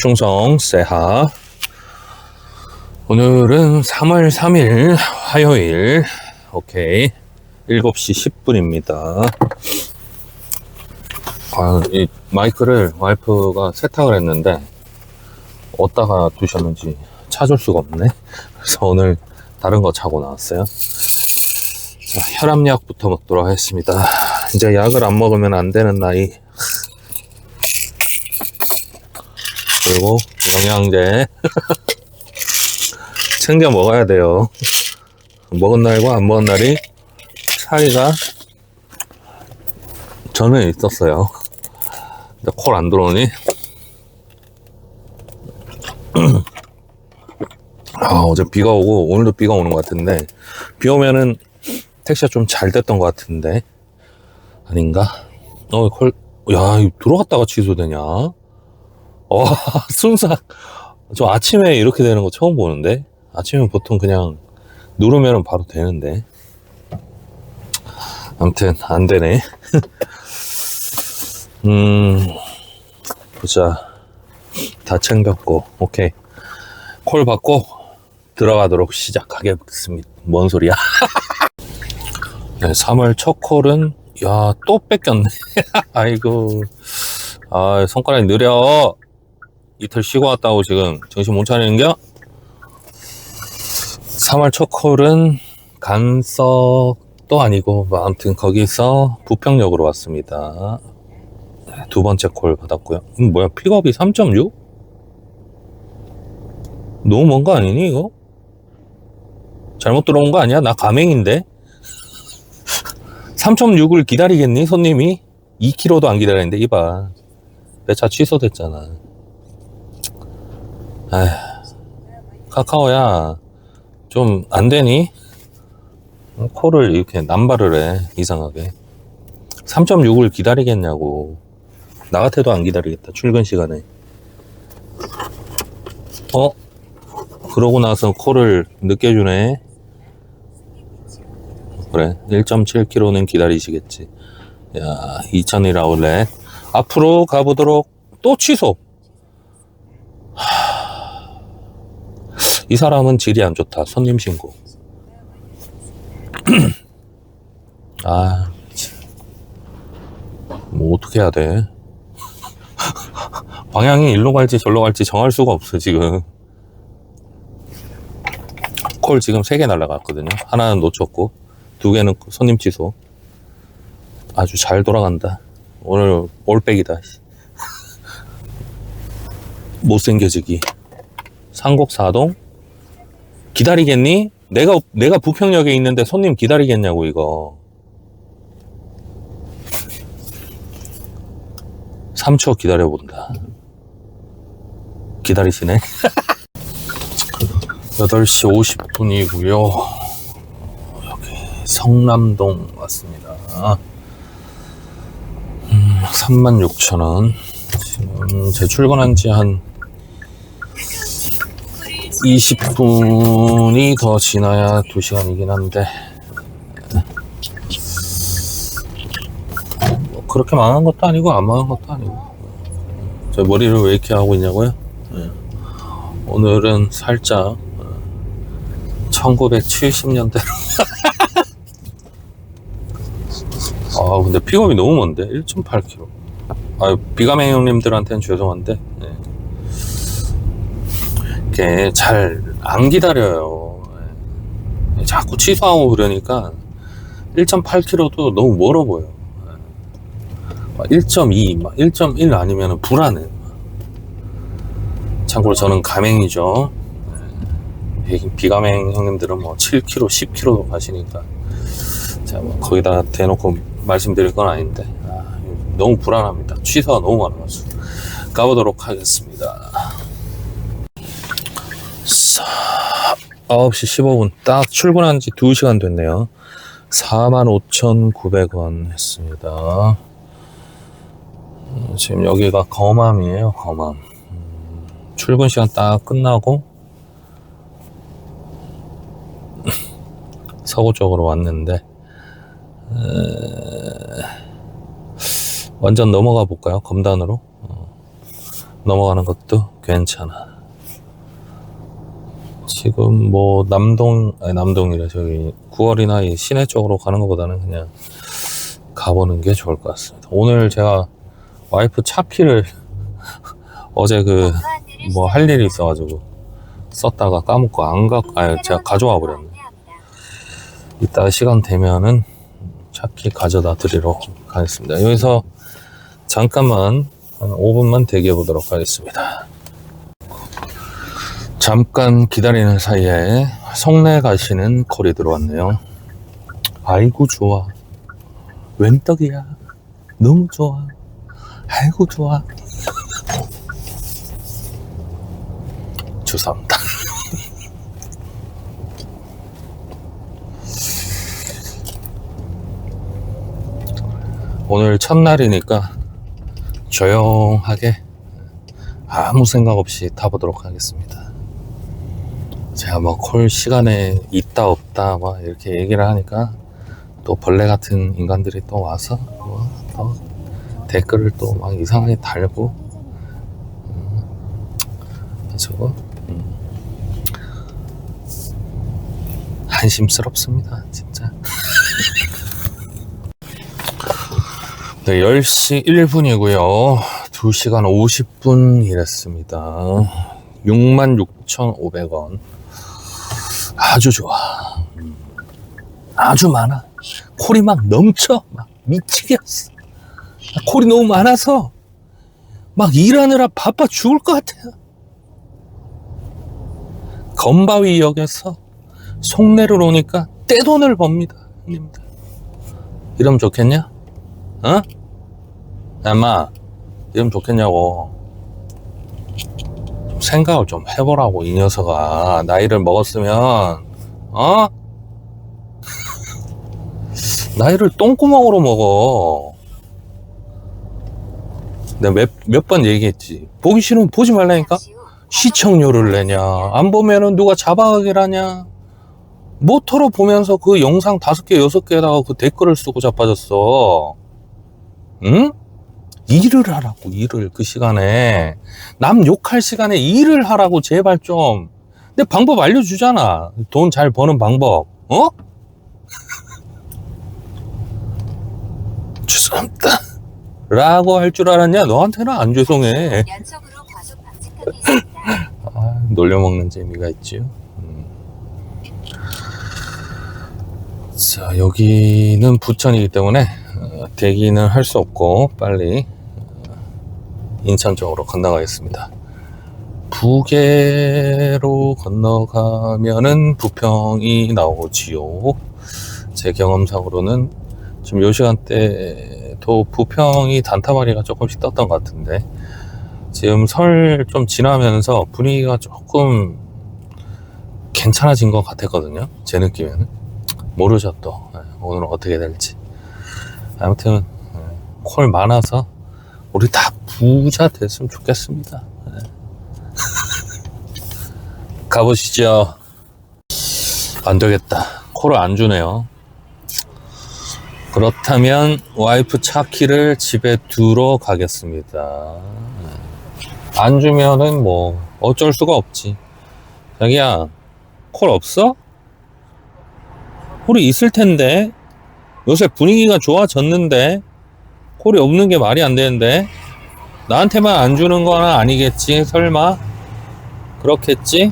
충성 세하. 오늘은 3월 3일 화요일. 오케이. 7시 10분입니다. 이 마이크를 와이프가 세탁을 했는데 어디다가 두셨는지 찾을 수가 없네. 그래서 오늘 다른 거 차고 나왔어요. 자, 혈압약부터 먹도록 하겠습니다. 이제 약을 안 먹으면 안 되는 나이. 그리고 영양제 챙겨 먹어야 돼요. 먹은 날과 안 먹은 날이 차이가 전에 있었어요. 근데 콜 안 들어오니 어제 비가 오고 오늘도 비가 오는 것 같은데, 비 오면은 택시가 좀 잘 됐던 것 같은데 아닌가? 야, 이거 들어갔다가 취소되냐? 순삭. 저 아침에 이렇게 되는 거 처음 보는데. 아침에 보통 그냥 누르면 바로 되는데. 아무튼 안 되네. 보자. 다 챙겼고, 오케이. 콜 받고 들어가도록 시작하겠습니다. 뭔 소리야? 네, 3월 첫 콜은, 야, 또 뺏겼네. 아이고. 손가락이 느려. 이틀 쉬고 왔다고 지금 정신 못 차리는겨? 3월 첫 콜은 간석도 아니고, 뭐 아무튼 거기서 부평역으로 왔습니다. 두 번째 콜 받았고요. 뭐야, 픽업이 3.6? 너무 먼 거 아니니 이거? 잘못 들어온 거 아니야? 나 가맹인데? 3.6을 기다리겠니 손님이? 2km도 안 기다리는데. 이봐, 내 차 취소됐잖아. 아휴, 카카오야 좀 안되니? 콜을 이렇게 남발을 해. 이상하게 3.6을 기다리겠냐고. 나 같아도 안 기다리겠다, 출근 시간에. 그러고 나서 콜을 늦게 주네. 그래, 1.7km는 기다리시겠지. 야, 2001 아울렛 앞으로 가보도록. 또 취소. 이 사람은 질이 안 좋다. 손님 신고. 뭐 어떻게 해야 돼? 방향이 일로 갈지 절로 갈지 정할 수가 없어 지금. 콜 지금 3개 날라갔거든요. 하나는 놓쳤고 2개는 손님 취소. 아주 잘 돌아간다. 오늘 올백이다. 못생겨지기. 상곡사동 기다리겠니? 내가 부평역에 있는데 손님 기다리겠냐고 이거. 3초 기다려본다. 기다리시네. 8시 50분이고요 여기 성남동 왔습니다. 36,000원. 지금 제 출근한 지 한 20분이 더 지나야 2시간이긴 한데, 뭐 그렇게 망한 것도 아니고 안 망한 것도 아니고. 저 머리를 왜 이렇게 하고 있냐고요? 오늘은 살짝 1970년대로 근데 픽업이 너무 먼데 1.8km. 비가맹 형님들한테는 죄송한데 이렇게 잘 안 기다려요. 자꾸 취소하고 그러니까 1.8km도 너무 멀어 보여. 1.2, 1.1 아니면 불안해. 참고로 저는 가맹이죠. 비가맹 형님들은 뭐 7km, 10km도 가시니까 제가 뭐 거기다 대놓고 말씀드릴 건 아닌데, 너무 불안합니다. 취소가 너무 많아서. 가보도록 하겠습니다. 9시 15분 딱 출근한 지 2시간 됐네요. 45,900원 했습니다. 지금 여기가 거맘이에요. 거맘. 출근 시간 딱 끝나고 서구 쪽으로 왔는데, 완전 넘어가 볼까요? 검단으로 넘어가는 것도 괜찮아. 지금 뭐 남동이래. 저기 9월이나 이 시내 쪽으로 가는 것보다는 그냥 가보는 게 좋을 것 같습니다. 오늘 제가 와이프 차 키를 어제 뭐 할 일이 있어가지고 썼다가 까먹고 제가 가져와 버렸네. 이따 시간 되면은 차 키 가져다 드리러 가겠습니다. 여기서 잠깐만 한 5분만 대기해 보도록 하겠습니다. 잠깐 기다리는 사이에 송내 가시는 콜이 들어왔네요. 아이고 좋아. 웬 떡이야. 너무 좋아. 아이고 좋아. 죄송합니다. 오늘 첫날이니까 조용하게 아무 생각 없이 타보도록 하겠습니다. 제가 뭐 콜 시간에 있다 없다 막 이렇게 얘기를 하니까 또 벌레 같은 인간들이 또 와서 또 댓글을 또 막 이상하게 달고 저거 한심스럽습니다 진짜. 네, 10시 1분이고요 2시간 50분 일했습니다. 66,500원. 아주 좋아. 아주 많아. 콜이 막 넘쳐. 막 미치겠어. 콜이 너무 많아서 막 일하느라 바빠 죽을 것 같아요. 건바위역에서 송내를 오니까 떼돈을 법니다. 형님들. 이러면 좋겠냐? 어? 야마, 이러면 좋겠냐고. 좀 생각을 좀 해보라고, 이 녀석아. 나이를 먹었으면, 어? 나이를 똥구멍으로 먹어. 내가 몇 번 얘기했지. 보기 싫으면 보지 말라니까? 시청료를 내냐? 안 보면은 누가 잡아가길 하냐? 모터로 보면서 그 영상 5개, 6개에다가 그 댓글을 쓰고 자빠졌어. 응? 일을 하라고, 일을. 그 시간에. 남 욕할 시간에 일을 하라고, 제발 좀. 근데 방법 알려주잖아. 돈 잘 버는 방법. 어? 죄송합니다. 라고 할 줄 알았냐? 너한테는 안 죄송해. 놀려먹는 재미가 있지요. 자, 여기는 부천이기 때문에 대기는 할 수 없고 빨리 인천 쪽으로 건너가겠습니다. 부계로 건너가면은 부평이 나오지요. 제 경험상으로는 지금 요 시간대도 부평이 단타마리가 조금씩 떴던 것 같은데 지금 설 좀 지나면서 분위기가 조금 괜찮아진 것 같았거든요. 제 느낌에는. 모르죠 또 오늘은 어떻게 될지. 아무튼 콜 많아서 우리 다 부자 됐으면 좋겠습니다. 가보시죠. 안 되겠다. 콜을 안 주네요. 그렇다면 와이프 차 키를 집에 두러 가겠습니다. 안 주면은 뭐 어쩔 수가 없지. 자기야, 콜 없어? 콜이 있을 텐데. 요새 분위기가 좋아졌는데 콜이 없는 게 말이 안 되는데. 나한테만 안 주는 건 아니겠지 설마? 그렇겠지?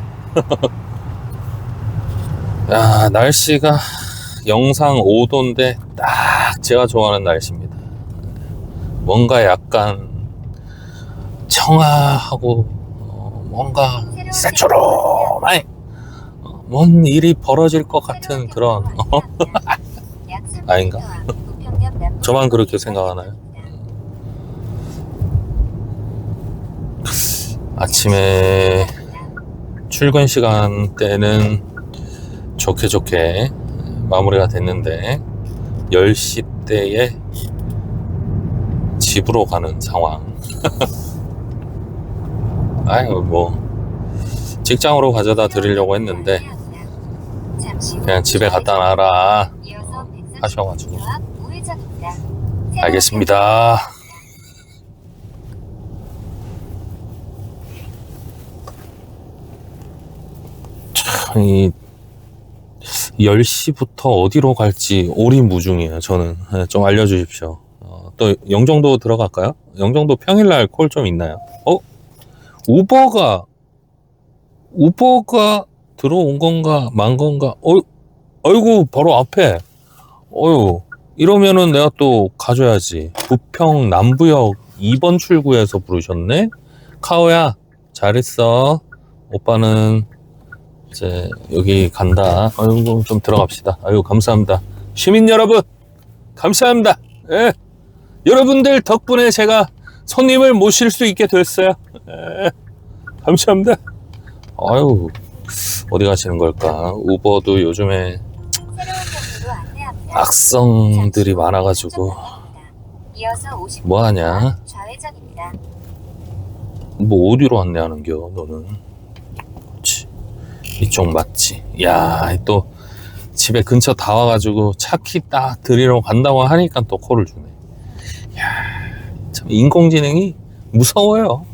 야, 날씨가 영상 5도인데 딱 제가 좋아하는 날씨입니다. 뭔가 약간 청아하고 뭔가 새초롬하게 뭔 일이 벌어질 것 같은 그런 아닌가? 저만 그렇게 생각하나요? 아침에 출근 시간대는 좋게 마무리가 됐는데 10시 때에 집으로 가는 상황. 아유, 뭐 직장으로 가져다 드리려고 했는데 그냥 집에 갖다 놔라 하셔가지고. 알겠습니다. 이 10시부터 어디로 갈지 오리무중이에요. 저는 좀 알려주십시오. 또 영종도 들어갈까요? 영종도 평일날 콜 좀 있나요? 우버가 들어온 건가 만 건가? 아이고 바로 앞에. 이러면은 내가 또 가줘야지. 부평 남부역 2번 출구에서 부르셨네. 카오야 잘했어. 오빠는 이제 여기 간다. 아이고 좀 들어갑시다. 아이고 감사합니다. 시민 여러분 감사합니다. 예. 여러분들 덕분에 제가 손님을 모실 수 있게 됐어요. 예. 감사합니다. 아유 어디 가시는 걸까? 우버도 요즘에 악성들이 많아가지고 뭐하냐? 뭐 어디로 안내하는겨 너는? 그치. 이쪽 맞지? 야, 또 집에 근처 다 와가지고 차키 딱 드리러 간다고 하니까 또 콜을 주네. 야, 참 인공지능이 무서워요.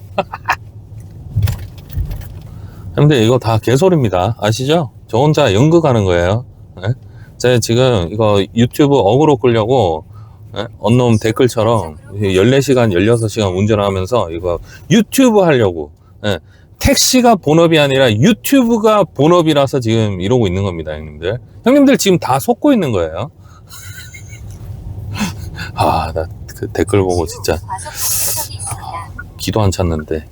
근데 이거 다 개소리입니다. 아시죠? 저 혼자 연극하는 거예요. 네? 제가 지금 이거 유튜브 어그로 끌려고 언놈 댓글처럼 14시간, 16시간 운전하면서 이거 유튜브 하려고. 택시가 본업이 아니라 유튜브가 본업이라서 지금 이러고 있는 겁니다, 형님들. 형님들 지금 다 속고 있는 거예요. 나 그 댓글 보고 진짜 기도 안 찼는데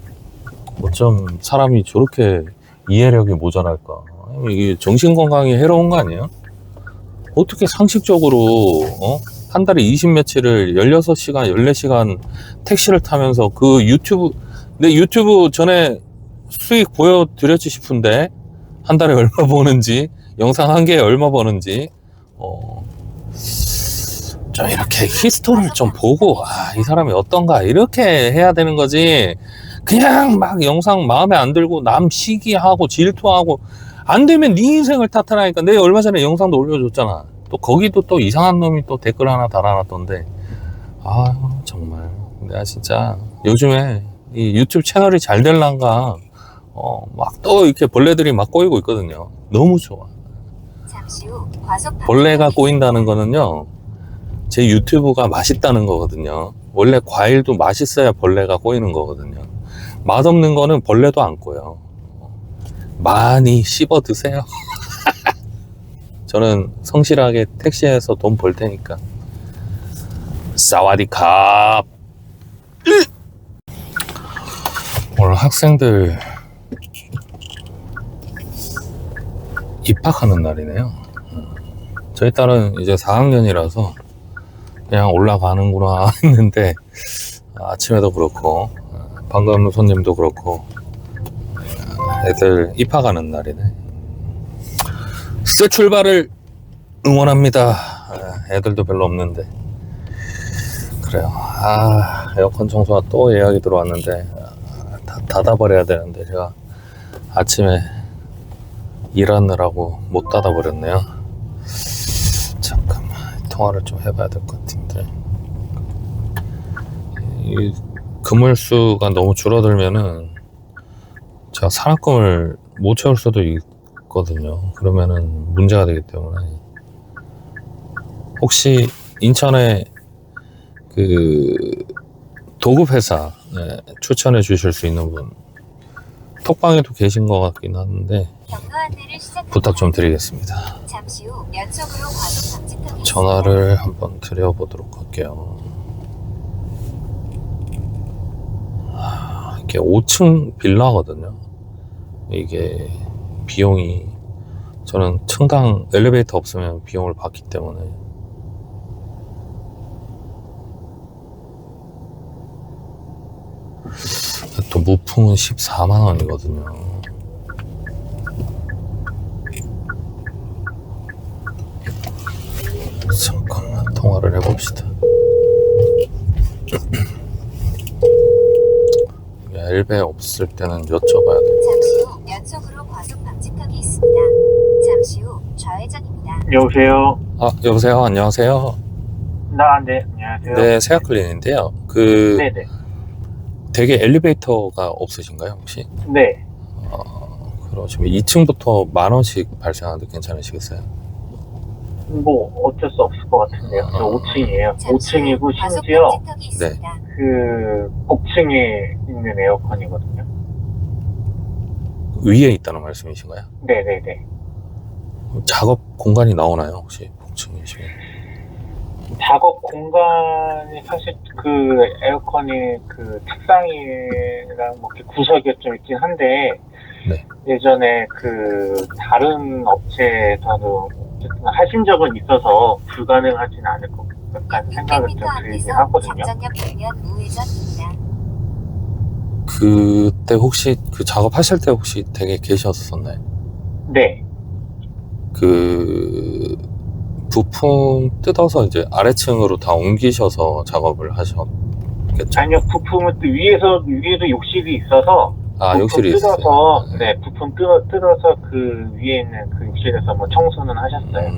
뭐 좀 사람이 저렇게 이해력이 모자랄까. 이게 정신건강에 해로운 거 아니에요? 어떻게 상식적으로 한 달에 20며칠을 16시간, 14시간 택시를 타면서 그 내 유튜브 전에 수익 보여드렸지 싶은데 한 달에 얼마 버는지, 영상 한 개에 얼마 버는지 좀 이렇게 히스토리를 좀 보고 이 사람이 어떤가 이렇게 해야 되는 거지. 그냥 막 영상 마음에 안 들고 남 시기하고 질투하고 안 되면 네 인생을 탓하라니까. 내가 얼마 전에 영상도 올려줬잖아. 또 거기도 또 이상한 놈이 또 댓글 하나 달아놨던데 정말 내가 진짜 요즘에 이 유튜브 채널이 잘 될란가 막 또 이렇게 벌레들이 막 꼬이고 있거든요. 너무 좋아. 벌레가 꼬인다는 거는요, 제 유튜브가 맛있다는 거거든요. 원래 과일도 맛있어야 벌레가 꼬이는 거거든요. 맛없는 거는 벌레도 안 꼬여. 많이 씹어 드세요. 저는 성실하게 택시에서 돈 벌 테니까. 사와디캅. 오늘 학생들 입학하는 날이네요. 저희 딸은 이제 4학년이라서 그냥 올라가는구나 했는데 아침에도 그렇고 방금 손님도 그렇고 애들 입학하는 날이네. 새 출발을 응원합니다. 애들도 별로 없는데. 그래요. 에어컨 청소가 또 예약이 들어왔는데 닫아버려야 되는데 제가 아침에 일하느라고 못 닫아버렸네요. 잠깐만 통화를 좀 해봐야 될 것 같은데. 이 그물수가 너무 줄어들면은 제가 산학금을 못 채울 수도 있거든요. 그러면은 문제가 되기 때문에 혹시 인천에 그 도급회사 추천해 주실 수 있는 분 톡방에도 계신 것 같긴 한데 부탁 좀 드리겠습니다. 전화를 한번 드려보도록 할게요. 이게 5층 빌라거든요. 이게 비용이 저는 층당 엘리베이터 없으면 비용을 받기 때문에 또 무풍은 14만원이거든요. 잠깐만 통화를 해봅시다. 엘베 없을 때는 여쭤봐야 돼. 잠시 후 연속으로 과속 방지턱이 있습니다. 잠시 후 좌회전입니다. 여보세요. 여보세요. 안녕하세요. 네, 안녕하세요. 네, 세아클린인데요. 네네. 되게 엘리베이터가 없으신가요, 혹시? 네. 그러시면 2층부터 10,000원씩 발생하는데 괜찮으시겠어요? 뭐 어쩔 수 없을 것 같은데요. 저 5층이에요. 5층이고 과속 심지어 방지턱이 있습니다. 그 복층에 있는 에어컨이거든요. 위에 있다는 말씀이신가요? 네네네. 작업 공간이 나오나요? 혹시 복층이시면? 작업 공간이 사실 그 에어컨이 그 책상이랑 뭐 이렇게 구석이 좀 있긴 한데 네. 예전에 그 다른 업체에서도 어쨌든 하신 적은 있어서 불가능하진 않을 것 같다는 생각을 좀 600m 들긴 앞에서 하거든요. 작전역 방면 우회전입니다. 그때 혹시 그 작업하실 때 혹시 댁에 계셨었나요? 네. 그 부품 뜯어서 이제 아래층으로 다 옮기셔서 작업을 하셨겠죠? 아니요, 부품은 또 위에도 욕실이 있어서 아, 부품 욕실이 뜯어서 있어요. 네, 부품 뜯어서 그 위에 있는 그 욕실에서 뭐 청소는 하셨어요.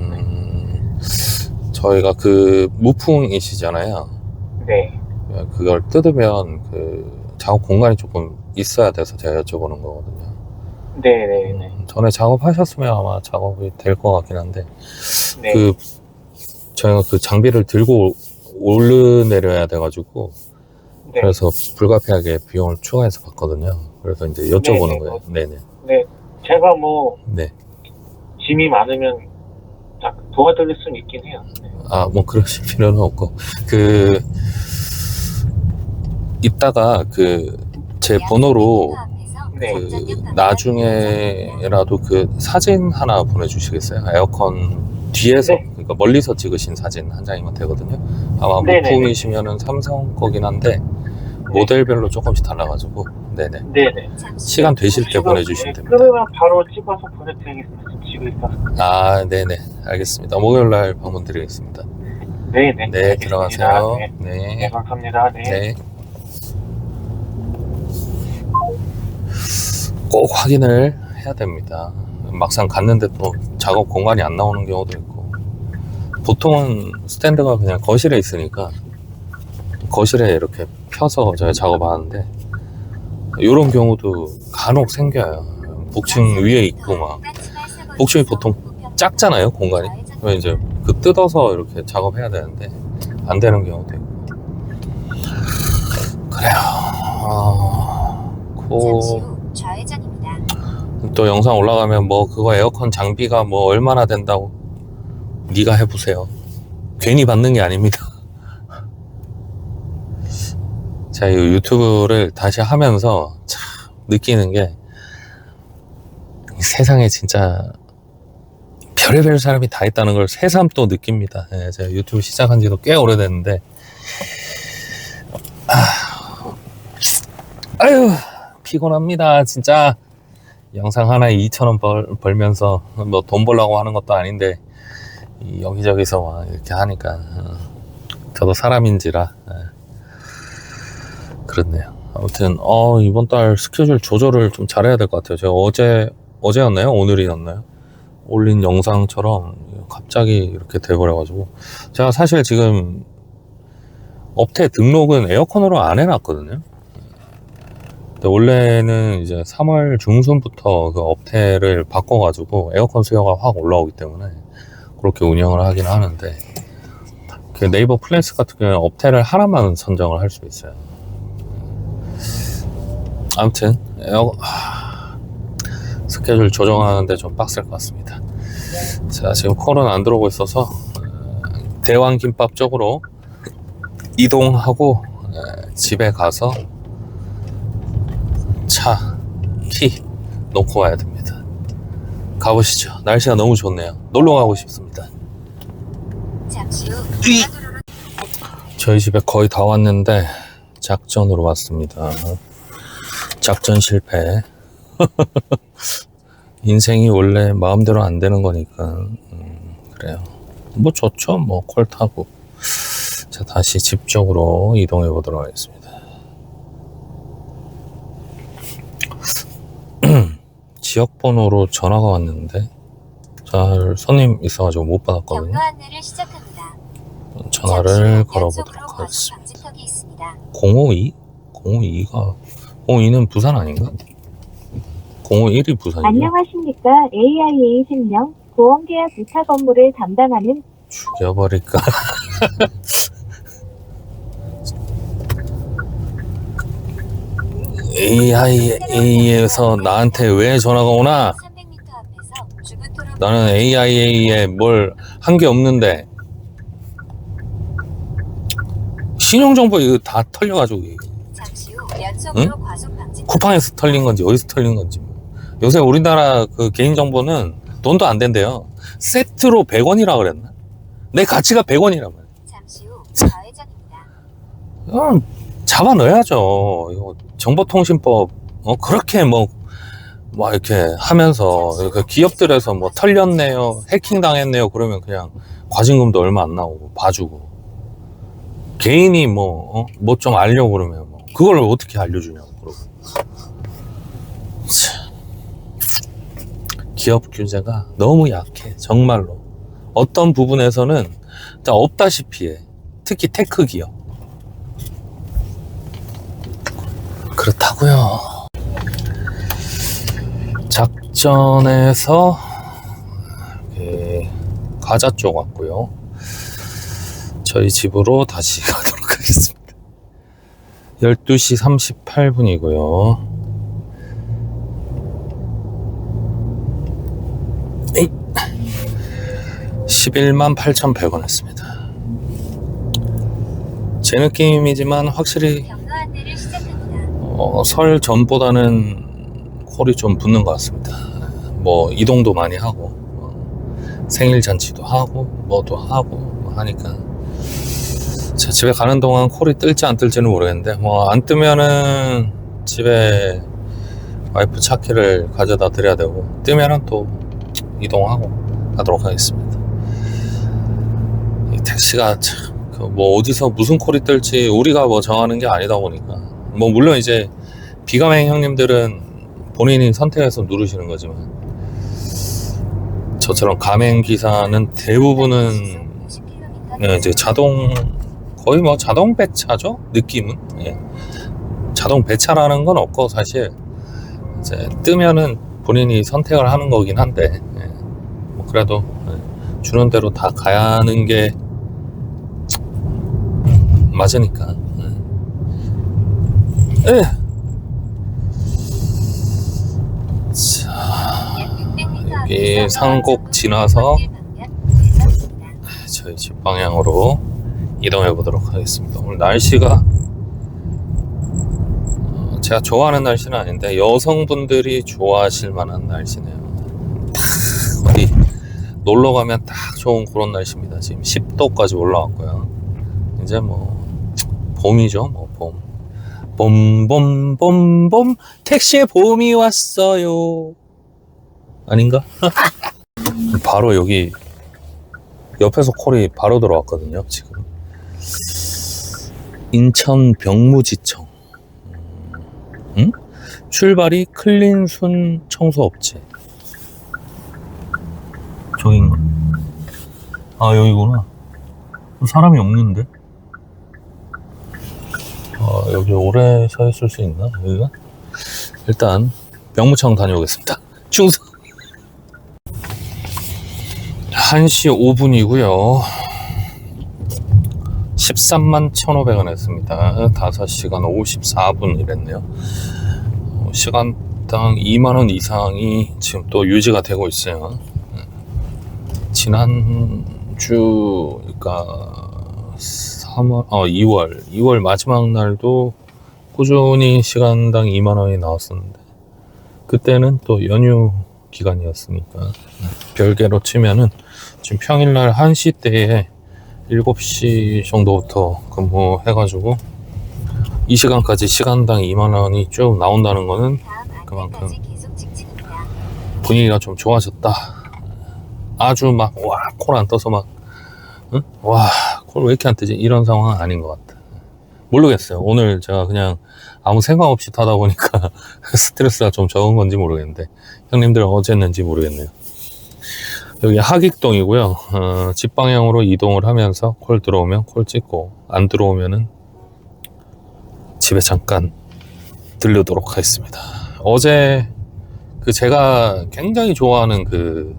저희가 그 무풍이시잖아요. 네. 그걸 뜯으면 그 작업 공간이 조금 있어야 돼서 제가 여쭤보는 거거든요. 네네네. 전에 작업하셨으면 아마 작업이 될 것 같긴 한데 네. 그 저희가 그 장비를 들고 오르내려야 돼가지고 네. 그래서 불가피하게 비용을 추가해서 받거든요. 그래서 이제 여쭤보는 네네. 거예요. 네네. 네. 제가 뭐 네. 짐이 많으면 딱 도와드릴 수는 있긴 해요. 네. 아, 뭐 그러실 필요는 없고 그 이따가 그 제 번호로 네. 그 나중에라도 그 사진 하나 보내주시겠어요? 에어컨 뒤에서 네. 그러니까 멀리서 찍으신 사진 한 장이면 되거든요. 아마 네네네. 무풍이시면은 삼성 거긴 한데 모델별로 조금씩 달라가지고 네네. 네네. 시간 되실 때 지금, 보내주시면 네, 됩니다. 끊으면 바로 찍어서 보내드리겠습니다. 지금 지고 있어서. 아, 네네. 알겠습니다. 목요일날 방문 드리겠습니다. 네네. 네, 알겠습니다. 들어가세요. 네. 네. 네, 감사합니다. 네. 네. 꼭 확인을 해야 됩니다. 막상 갔는데 또 작업 공간이 안 나오는 경우도 있고, 보통은 스탠드가 그냥 거실에 있으니까 거실에 이렇게 펴서 제가 작업하는데 이런 경우도 간혹 생겨요. 복층 위에 있고 막 복층이 보통 작잖아요, 공간이. 그러면 이제 그 뜯어서 이렇게 작업해야 되는데 안 되는 경우도 있고. 그래요. 잠시 후 좌회전입니다. 또 영상 올라가면 뭐 그거 에어컨 장비가 뭐 얼마나 된다고 네가 해보세요. 괜히 받는 게 아닙니다. 제가 이 유튜브를 다시 하면서 참 느끼는 게 세상에 진짜 별의별 사람이 다 있다는 걸 새삼 또 느낍니다. 예, 제가 유튜브 시작한 지도 꽤 오래됐는데 아유 피곤합니다 진짜. 영상 하나에 2,000원 벌면서 뭐 돈 벌려고 하는 것도 아닌데 여기저기서 막 이렇게 하니까 저도 사람인지라 그렇네요. 아무튼 이번 달 스케줄 조절을 좀 잘해야 될 것 같아요. 제가 어제였나요? 오늘이었나요? 올린 영상처럼 갑자기 이렇게 돼버려가지고 제가 사실 지금 업태 등록은 에어컨으로 안 해놨거든요. 근데 원래는 이제 3월 중순부터 그 업태를 바꿔가지고 에어컨 수요가 확 올라오기 때문에 그렇게 운영을 하긴 하는데 그 네이버 플레이스 같은 경우는 업태를 하나만 선정을 할 수 있어요. 아무튼 스케줄 조정하는데 좀 빡셀 것 같습니다. 제가 지금 콜은 안 들어오고 있어서 대왕김밥 쪽으로 이동하고 집에 가서 키 놓고 와야 됩니다. 가보시죠. 날씨가 너무 좋네요. 놀러 가고 싶습니다. 잠시 후 저희 집에 거의 다 왔는데 작전으로 왔습니다. 작전 실패. 인생이 원래 마음대로 안 되는 거니까 그래요. 뭐 좋죠. 뭐 콜 타고. 자, 다시 집 쪽으로 이동해 보도록 하겠습니다. 지역번호로 전화가 왔는데 손님 있어가지고 못 받았거든요. 경로 안내를 시작합니다. 전화를 걸어보도록 하겠습니다. 방지턱이 있습니다. 052? 052는 부산 아닌가? 051이 부산이죠. 안녕하십니까. AIA 생명 보험계약 부탁 업무를 담당하는 죽여버릴까. AIA에서 나한테 왜 전화가 오나? 300m 앞에서 주부토로 나는 AIA에 뭘 한 게 없는데 신용정보 이거 다 털려가지고 잠시 후 연속으로 과속 방지 쿠팡에서 털린 건지 어디서 털린 건지. 요새 우리나라 그 개인정보는 돈도 안 된대요. 세트로 100원이라 그랬나? 내 가치가 100원이란 말이야. 잠시 후 좌회전입니다. 잡아 넣어야죠. 이거 정보통신법 그렇게 막 이렇게 하면서 이렇게 기업들에서 뭐 털렸네요, 해킹 당했네요 그러면 그냥 과징금도 얼마 안 나오고 봐주고, 개인이 뭐 좀 알려고 그러면 그걸 어떻게 알려주냐고 그러고. 기업 규제가 너무 약해 정말로. 어떤 부분에서는 진짜 없다시피 해. 특히 테크 기업. 그렇다고요. 작전에서 가자 쪽 왔고요. 저희 집으로 다시 가도록 하겠습니다. 12시 38분이고요. 11만 8,100원 했습니다. 제 느낌이지만 확실히 경로 안내를 시작합니다. 설 전보다는 콜이 좀 붙는 것 같습니다. 뭐 이동도 많이 하고 생일 잔치도 하고 뭐도 하고 하니까 제 집에 가는 동안 콜이 뜰지 안 뜰지는 모르겠는데 뭐 안 뜨면은 집에 와이프 차키를 가져다 드려야 되고 뜨면은 또 이동하고 하도록 하겠습니다. 이 택시가 참 뭐 어디서 무슨 콜이 뜰지 우리가 뭐 정하는 게 아니다 보니까 뭐 물론 이제 비가맹 형님들은 본인이 선택해서 누르시는 거지만 저처럼 가맹 기사는 대부분은 50km 이제 거의 뭐 자동 배차죠 느낌은. 자동 배차라는 건 없고 사실 이제 뜨면은 본인이 선택을 하는 거긴 한데 뭐 그래도 주는 대로 다 가야 하는 게 맞으니까. 자, 여기 상곡 지나서 저희 집 방향으로 이동해 보도록 하겠습니다. 오늘 날씨가 제가 좋아하는 날씨는 아닌데 여성분들이 좋아하실 만한 날씨네요. 어디 놀러 가면 딱 좋은 그런 날씨입니다. 지금 10도까지 올라왔고요. 이제 뭐 봄이죠, 뭐 봄. 택시에 봄이 왔어요. 아닌가? 바로 여기 옆에서 콜이 바로 들어왔거든요. 지금 인천 병무지청. 출발이 클린순 청소업체. 저긴가? 아 여기구나. 사람이 없는데? 여기 오래 서 있을 수 있나? 여기가? 일단 병무청 다녀오겠습니다. 충성. 1시 5분이고요 13만 1,500원 했습니다. 5시간 54분 이랬네요. 시간당 2만원 이상이 지금 또 유지가 되고 있어요. 지난주 그러니까 2월 마지막 날도 꾸준히 시간당 2만원이 나왔었는데 그때는 또 연휴 기간이었으니까 별개로 치면은 지금 평일날 1시 때에 7시 정도부터 근무해가지고 이 시간까지 시간당 2만원이 쭉 나온다는 거는 다음 그만큼 안내까지 계속 직진입니다. 분위기가 좀 좋아졌다. 아주 막 와 콜 안 떠서 막 응? 와 콜 왜 이렇게 안 뜨지 이런 상황은 아닌 것 같아. 모르겠어요. 오늘 제가 그냥 아무 생각 없이 타다 보니까 스트레스가 좀 적은 건지 모르겠는데 형님들은 어쨌는지 모르겠네요. 여기 하익동이고요. 집 방향으로 이동을 하면서 콜 들어오면 콜 찍고 안 들어오면은 집에 잠깐 들르도록 하겠습니다. 어제 그 제가 굉장히 좋아하는 그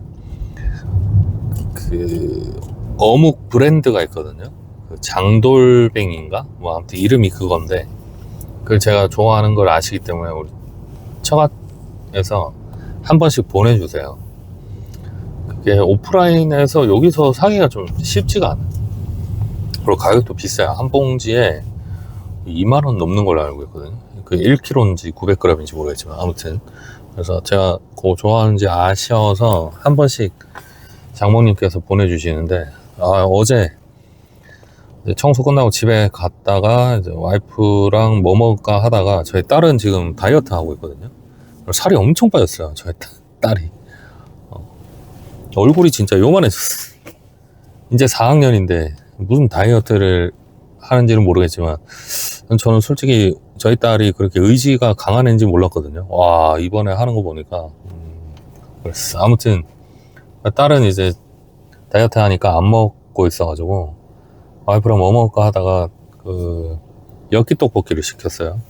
어묵 브랜드가 있거든요. 그 장돌뱅인가? 뭐 아무튼 이름이 그건데, 그걸 제가 좋아하는 걸 아시기 때문에 우리 처갓에서 한 번씩 보내주세요. 그게 오프라인에서 여기서 사기가 좀 쉽지가 않아요. 그리고 가격도 비싸요. 한 봉지에 2만원 넘는 걸로 알고 있거든요. 그 1kg인지 900g인지 모르겠지만 아무튼, 그래서 제가 그거 좋아하는지 아셔서 한 번씩 장모님께서 보내주시는데, 어제 이제 청소 끝나고 집에 갔다가 이제 와이프랑 뭐 먹을까 하다가, 저희 딸은 지금 다이어트 하고 있거든요. 살이 엄청 빠졌어요, 저희 딸이. 얼굴이 진짜 요만해졌어. 이제 4학년인데 무슨 다이어트를 하는지는 모르겠지만, 저는 솔직히 저희 딸이 그렇게 의지가 강한 애인지 몰랐거든요. 와, 이번에 하는 거 보니까 그랬어. 아무튼 딸은 이제 다이어트 하니까 안 먹고 있어가지고 와이프랑 뭐 먹을까 하다가 그 엽기 떡볶이를 시켰어요.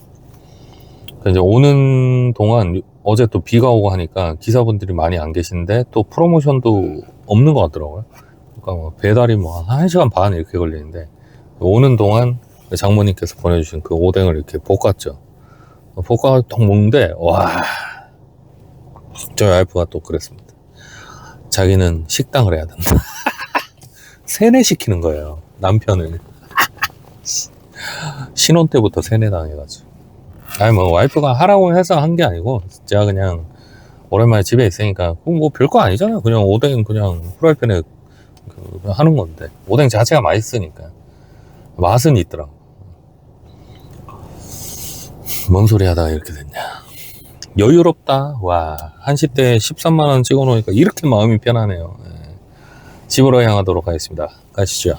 이제 오는 동안 어제 또 비가 오고 하니까 기사분들이 많이 안 계신데 또 프로모션도 없는 것 같더라고요. 그러니까 뭐 배달이 뭐 1시간 반 이렇게 걸리는데, 오는 동안 장모님께서 보내주신 그 오뎅을 이렇게 볶았죠. 볶아서 딱 먹는데, 와, 저희 와이프가 또 그랬습니다. 자기는 식당을 해야 된다. 세뇌시키는 거예요, 남편을. 신혼 때부터 세뇌당해가지고. 아니 뭐 와이프가 하라고 해서 한 게 아니고, 제가 그냥 오랜만에 집에 있으니까 뭐 별거 아니잖아요. 그냥 오뎅 그냥 프라이팬에 하는 건데, 오뎅 자체가 맛있으니까 맛은 있더라고. 뭔 소리 하다가 이렇게 됐냐. 여유롭다. 와, 한시대 13만원 찍어 놓으니까 이렇게 마음이 편하네요. 네. 집으로 향하도록 하겠습니다. 가시죠.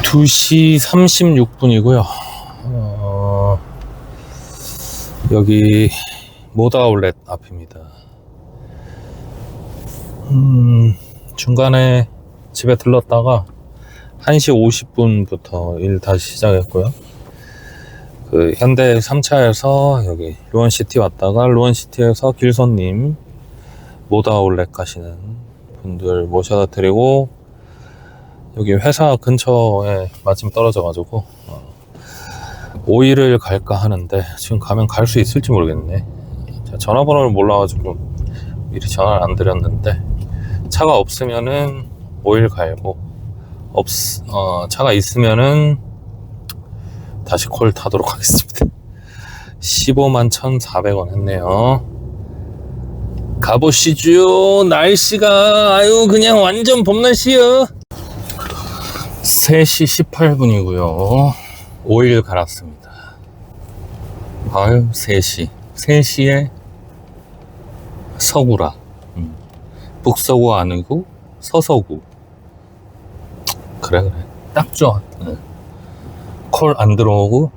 2시 36분이고요 여기 모다아울렛 앞입니다. 중간에 집에 들렀다가 1시 50분부터 일 다시 시작했고요. 그 현대 3차에서 여기 루원시티 왔다가 루원시티에서 길손님 모다아울렛 가시는 분들 모셔다 드리고, 여기 회사 근처에 마침 떨어져 가지고 오일을 갈까 하는데, 지금 가면 갈 수 있을지 모르겠네. 전화번호를 몰라가지고 미리 전화를 안 드렸는데, 차가 없으면은 오일 갈고, 차가 있으면은 다시 콜 타도록 하겠습니다. 15만 1,400원 했네요. 가보시죠. 날씨가 아유 그냥 완전 봄 날씨요. 3시 18분이고요 오일 갈았습니다. 아유 3시에 서구라. 북서구 아니고 서서구. 그래 딱 좋아. 콜 안 들어오고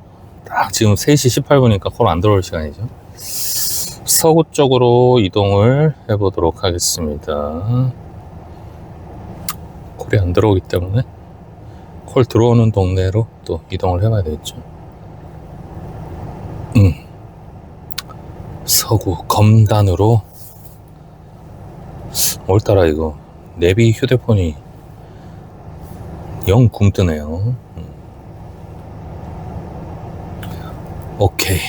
딱 지금 3시 18분이니까 콜 안 들어올 시간이죠. 서구 쪽으로 이동을 해보도록 하겠습니다. 콜이 안 들어오기 때문에 콜 들어오는 동네로 또 이동을 해봐야 되겠죠. 서구 검단으로. 오늘따라 이거 내비 휴대폰이 영 굼뜨네요. 오케이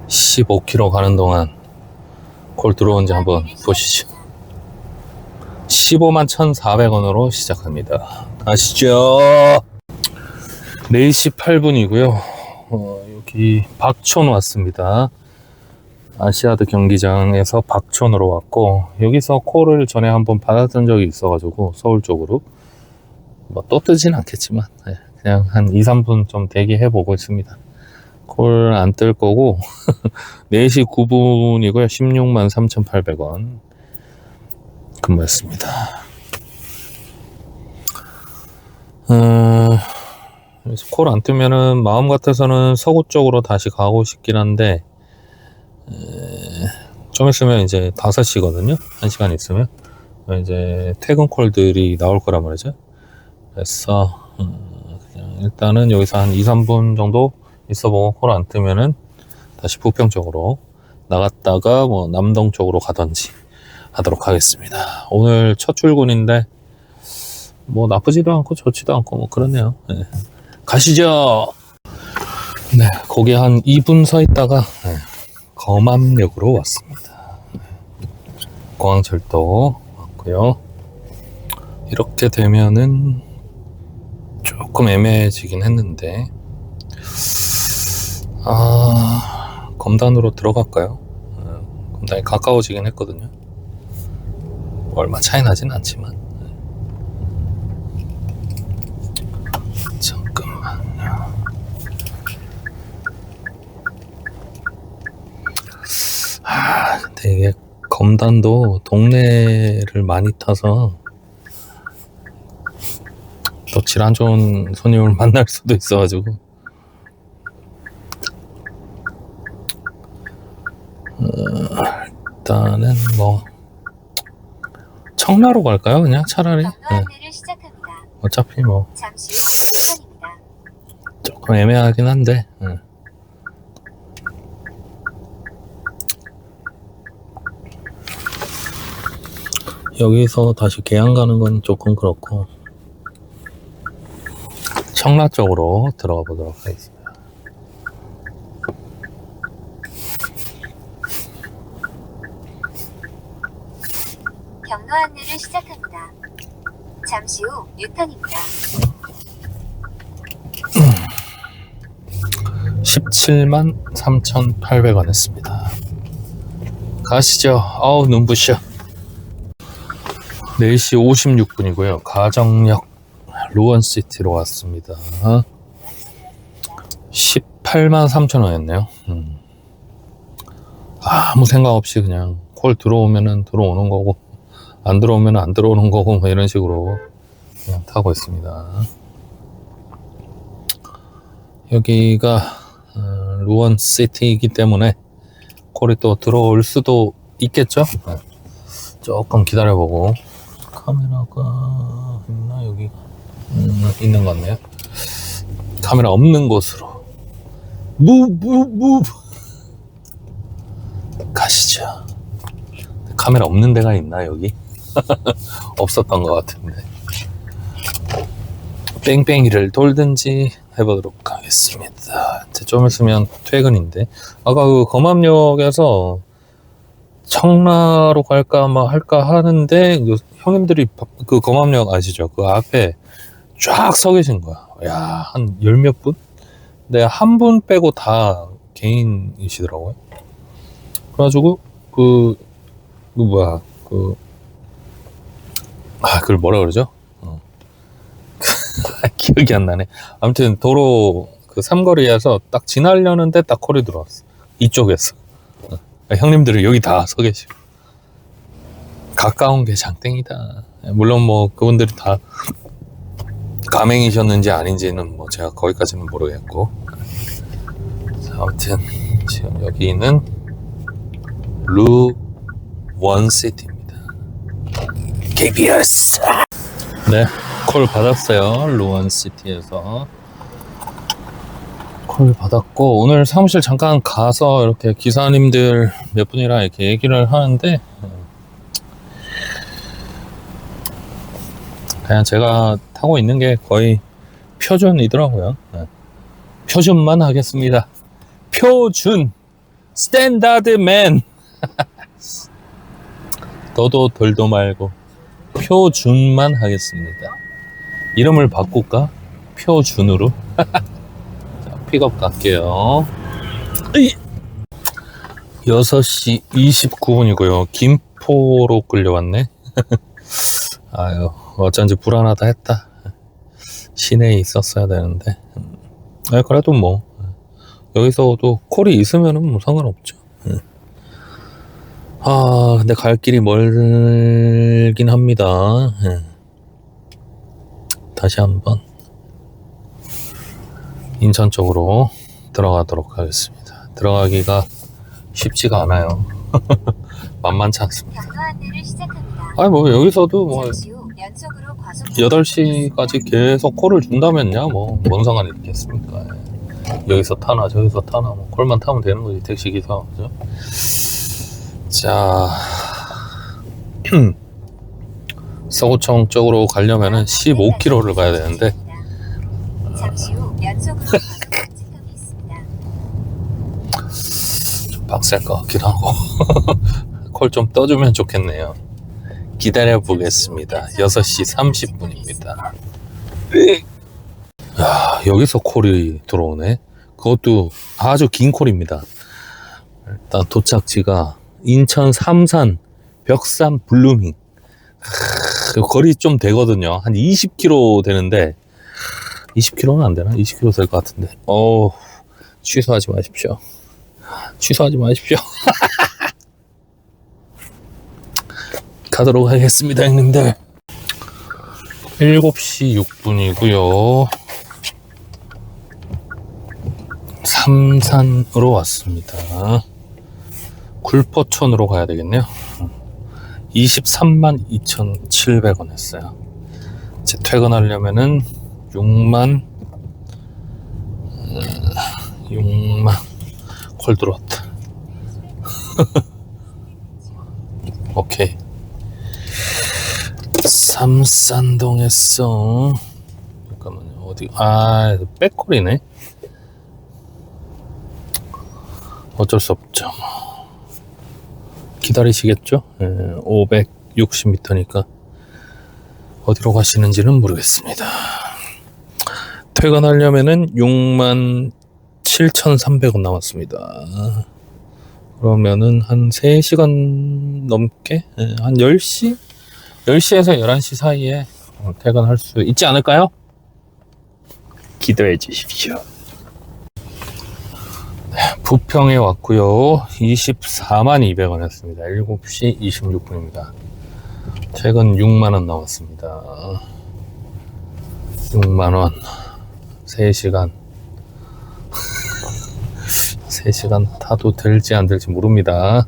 15km 가는 동안 콜 들어온지 한번 보시죠. 15만 1,400원으로 시작합니다. 가시죠. 4시 8분이고요 여기 박촌 왔습니다. 아시아드 경기장에서 박촌으로 왔고, 여기서 콜을 전에 한번 받았던 적이 있어가지고 서울 쪽으로 뭐 또 뜨진 않겠지만 그냥 한 2-3분 좀 대기해보고 있습니다. 콜 안 뜰 거고 4시 9분이고요 16만 3,800원 근무했습니다. 콜 안 뜨면은 마음 같아서는 서구 쪽으로 다시 가고 싶긴 한데, 좀 있으면 이제 5시거든요 1시간 있으면 이제 퇴근 콜들이 나올 거란 말이죠. 그래서 그냥 일단은 여기서 한 2-3분 정도 있어보고 콜 안 뜨면은 다시 부평 쪽으로 나갔다가 뭐 남동 쪽으로 가던지 하도록 하겠습니다. 오늘 첫 출근인데 뭐 나쁘지도 않고 좋지도 않고 뭐 그렇네요. 네. 가시죠. 네, 거기 한 2분 서 있다가 검암역으로 왔습니다. 공항철도 왔고요. 이렇게 되면은 조금 애매해지긴 했는데 검단으로 들어갈까요? 검단이 가까워지긴 했거든요. 얼마 차이 나진 않지만. 잠깐만요. 근데 이게 검단도 동네를 많이 타서 또 질 안 좋은 손님을 만날 수도 있어가지고 일단은 뭐 청라로 갈까요? 그냥 차라리. 경로 안내를 시작합니다. 어차피 뭐 잠시 후 우편입니다. 조금 애매하긴 한데 여기서 다시 계양 가는 건 조금 그렇고 청라 쪽으로 들어가 보도록 하겠습니다. 경로 안내를 시작합니다. 잠시 후 유턴입니다. 173,800원 했습니다. 가시죠. 아우 눈부셔. 4시 56분이고요. 가정역 루원시티로 왔습니다. 183,000원이었네요. 아무 생각 없이 그냥 콜 들어오면은 들어오는 거고 안 들어오면 안 들어오는 거고 뭐 이런 식으로 그냥 타고 있습니다. 여기가 루원시티이기 때문에 콜이 또 들어올 수도 있겠죠? 조금 기다려보고. 카메라가 있나 여기가? 있는 것 같네요. 카메라 없는 곳으로 무브 가시죠. 카메라 없는 데가 있나 여기? 없었던 것 같은데. 뺑뺑이를 돌든지 해보도록 하겠습니다. 이제 좀 있으면 퇴근인데 아까 그 검암역에서 청라로 갈까 뭐 할까 하는데 형님들이 그 검암역 아시죠? 그 앞에 쫙 서 계신 거야. 야, 한 열 몇 분? 근데 한 분 빼고 다 개인이시더라고요. 그래가지고 그걸 뭐라 그러죠? 기억이 안 나네. 아무튼 도로 그 삼거리에서 딱 지나려는데 딱 콜이 들어왔어. 이쪽에서. 형님들은 여기 다 서 계시고 가까운 게 장땡이다. 물론 뭐 그분들이 다 가맹이셨는지 아닌지는 뭐 제가 거기까지는 모르겠고. 자, 아무튼 지금 여기는 루원시티입니다. KBS. 네, 콜 받았어요. 루원시티에서 콜 받았고 오늘 사무실 잠깐 가서 이렇게 기사님들 몇 분이랑 이렇게 얘기를 하는데 그냥 제가 타고 있는 게 거의 표준이더라고요. 표준만 하겠습니다. 표준 스탠다드맨. 너도 덜도 말고 표준만 하겠습니다. 이름을 바꿀까? 표준으로. 자, 픽업 갈게요. 6시 29분이고요 김포로 끌려왔네. 아유, 어쩐지 불안하다 했다. 시내에 있었어야 되는데. 그래도 뭐 여기서도 콜이 있으면은 뭐 상관없죠. 근데 갈 길이 멀긴 합니다. 다시 한번 인천 쪽으로 들어가도록 하겠습니다. 들어가기가 쉽지가 않아요. 만만치 않습니다. 경로 안내를 시작합니다. 뭐 여기서도 뭐 잠시 후 연속으로 과속 8시까지 계속 콜을 준다면야 뭐 뭔 상관이 있겠습니까. 여기서 타나 저기서 타나 뭐 콜만 타면 되는 거지 택시기사. 그죠? 자 서구청 쪽으로 가려면은 15km를 가야 되는데 잠시 후 연속으로 과속 방지턱이 있습니다. 좀 빡셀 것 같기도 하고 콜 좀 떠주면 좋겠네요. 기다려 보겠습니다. 6시 30분입니다. 야, 여기서 콜이 들어오네. 그것도 아주 긴 콜입니다. 일단 도착지가 인천 삼산 벽산 블루밍. 거리 좀 되거든요. 한 20km 되는데 20km는 안 되나? 20km 될 것 같은데. 취소하지 마십시오. 취소하지 마십시오. 가도록 하겠습니다, 형님들. 7시 6분이고요. 삼산으로 왔습니다. 굴포천으로 가야 되겠네요. 23만 2,700원 했어요. 이제 퇴근하려면은 6만 콜 들어왔다. 오케이. 삼산동에서 잠깐만요. 어디? 백콜이네. 어쩔 수 없죠. 기다리시겠죠? 560m니까 어디로 가시는지는 모르겠습니다. 퇴근하려면은 67,300원 남았습니다. 그러면은 한 3시간 넘게 한 10시? 10시에서 11시 사이에 퇴근할 수 있지 않을까요? 기대해 주십시오. 부평에 왔고요. 24만 200원 했습니다. 7시 26분입니다. 최근 6만원 나왔습니다. 6만원 3시간 3시간 타도 될지 안 될지 모릅니다.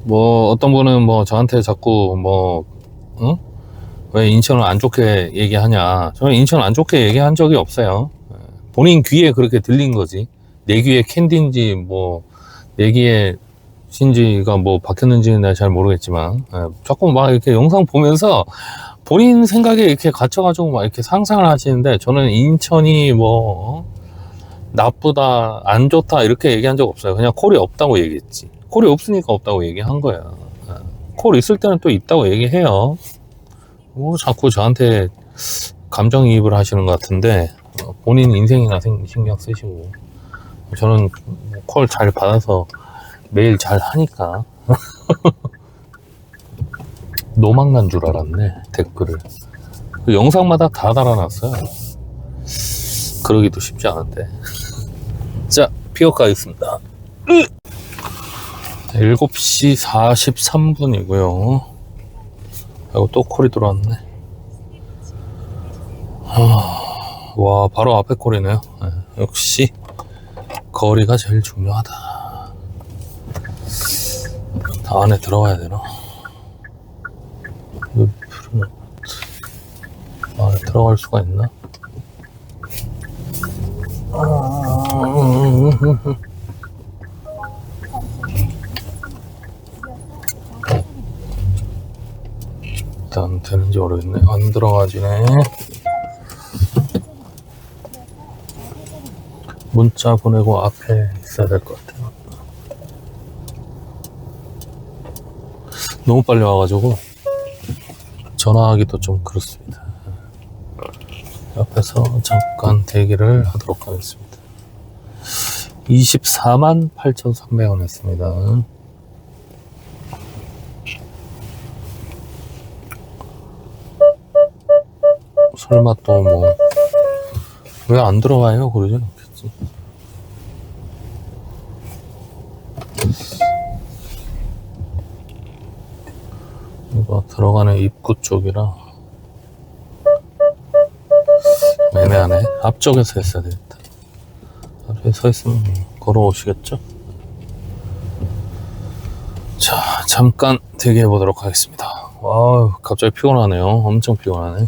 뭐 어떤 분은 뭐 저한테 자꾸 왜 인천을 안 좋게 얘기하냐. 저는 인천 안 좋게 얘기한 적이 없어요. 본인 귀에 그렇게 들린 거지. 내 귀에 캔디인지 내 귀에 신지가 박혔는지는 내가 잘 모르겠지만 자꾸 막 이렇게 영상 보면서 본인 생각에 이렇게 갇혀가지고 막 이렇게 상상을 하시는데, 저는 인천이 나쁘다 안 좋다 이렇게 얘기한 적 없어요. 그냥 콜이 없다고 얘기했지. 콜이 없으니까 없다고 얘기한 거야. 콜 있을 때는 또 있다고 얘기해요. 자꾸 저한테 감정이입을 하시는 것 같은데 본인 인생이나 신경 쓰시고, 저는 콜 잘 받아서 매일 잘 하니까 노망난 줄 알았네. 댓글을 그 영상마다 다 달아놨어요. 그러기도 쉽지 않은데. 자, 픽업 가겠습니다. 7시 43분이고요 아이고, 또 콜이 들어왔네. 와, 바로 앞에 콜이네요. 역시 거리가 제일 중요하다. 다 안에 들어가야 되나? 안에 들어갈 수가 있나? 일단 되는지 모르겠네. 안 들어가지네. 문자 보내고 앞에 있어야 될 것 같아요. 너무 빨리 와가지고 전화하기도 좀 그렇습니다. 옆에서 잠깐 대기를 하도록 하겠습니다. 24만 8,300원 했습니다. 설마 또 왜 안 들어와요? 그러진 않겠지. 이거 들어가는 입구 쪽이라 애매하네. 앞쪽에서 했어야 되겠다. 앞에 서 있으면 걸어오시겠죠? 자, 잠깐 대기해 보도록 하겠습니다. 와우, 갑자기 피곤하네요. 엄청 피곤하네.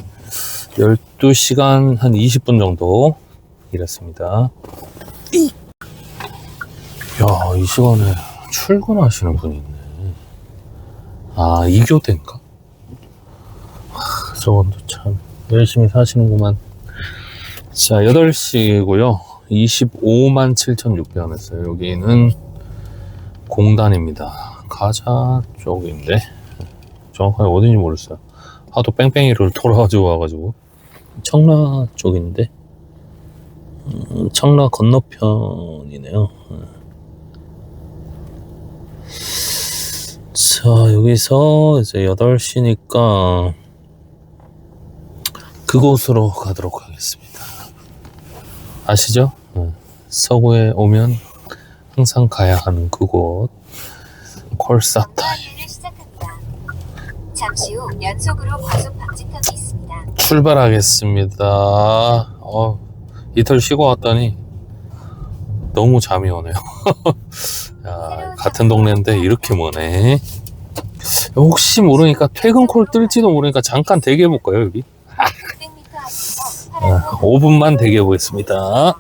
12시간 한 20분 정도 이랬습니다. 야, 이 시간에 출근하시는 분이 있네. 아, 2교대인가? 저분도 참 열심히 사시는구만. 자, 8시고요 25만 7,600원 했어요. 여기는 공단입니다. 가자 쪽인데 정확하게 어딘지 모르겠어요. 하도 뺑뺑이를 돌아가지고 와가지고. 청라 쪽인데 청라 건너편이네요. 자, 여기서 이제 8시니까 그곳으로 가도록 하겠습니다. 아시죠? 서구에 오면 항상 가야 하는 그곳, 콜사타임. 정거안내를 시작합니다. 잠시 후 연속으로 과속 방지턱이 있습니다. 출발하겠습니다. 이틀 쉬고 왔더니 너무 잠이 오네요. 야, 같은 동네인데 이렇게 머네. 혹시 모르니까 퇴근콜 뜰지도 모르니까 잠깐 대기해볼까요, 여기? 600m 앞에서 5분만 대기해보겠습니다.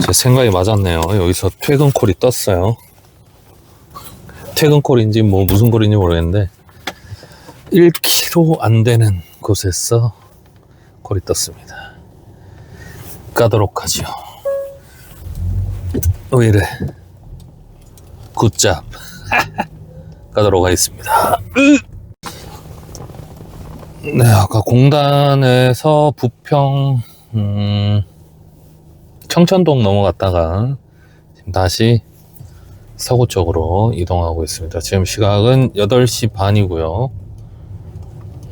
제 생각이 맞았네요. 여기서 퇴근콜이 떴어요. 퇴근콜인지 뭐 무슨 콜인지 모르겠는데 1km 안 되는 곳에서 콜이 떴습니다. 가도록 하죠. 왜 이래? 굿잡. 가도록 하겠습니다. 네, 아까 공단에서 부평 청천동 넘어갔다가 지금 다시 서구 쪽으로 이동하고 있습니다. 지금 시각은 8시 반이고요